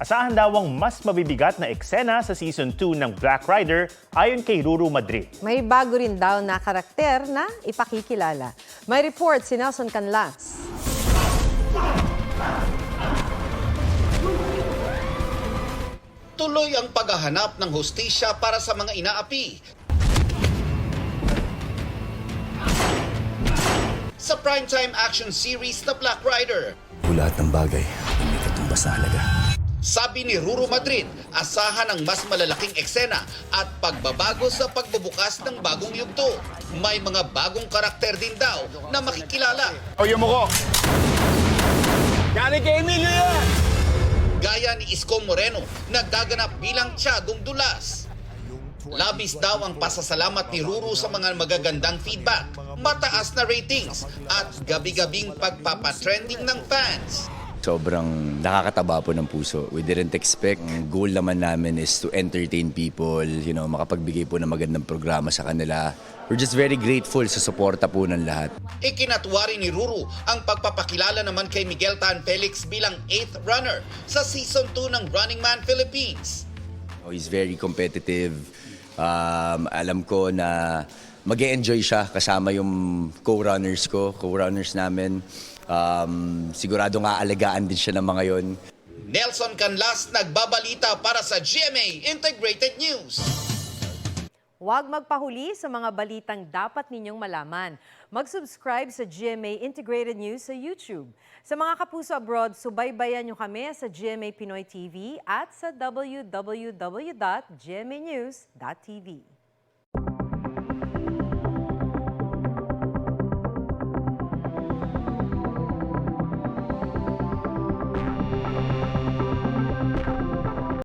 Asahan daw ang mas mabibigat na eksena sa Season 2 ng Black Rider ayon kay Ruru Madrid. May bago rin daw na karakter na ipakikilala. May report si Nelson Canlas. Tuloy ang paghahanap ng hustisya para sa mga inaapi. Sa primetime action series na Black Rider, Lahat ng bagay ay may katumbas na halaga. sabi ni Ruru Madrid, asahan ang mas malalaking eksena at pagbabago sa pagbubukas ng bagong yugto. May mga bagong karakter din daw na makikilala. O yung muko. Galing kay Emilio yan! Gaya ni Isko Moreno, naggaganap bilang Tiagong Dulas. Labis daw ang pasasalamat ni Ruru sa mga magagandang feedback, mataas na ratings at gabi-gabing pagpapatrending ng fans. Sobrang nakakataba po ng puso. We didn't expect. Ang goal naman namin is to entertain people, makapagbigay po ng magandang programa sa kanila. We're just very grateful sa suporta po ng lahat. Ikinatuwa rin ni Ruru ang pagpapakilala naman kay Miguel Tan Felix bilang 8th runner sa Season 2 ng Running Man Philippines. He's very competitive. Alam ko na mag-e-enjoy siya kasama yung co-runners namin. Sigurado nga alagaan din siya ng mga yon. Nelson Canlas nagbabalita para sa GMA Integrated News. Huwag magpahuli sa mga balitang dapat ninyong malaman. Mag-subscribe sa GMA Integrated News sa YouTube. Sa mga kapuso abroad, subaybayan nyo kami sa GMA Pinoy TV at sa www.gmanews.tv.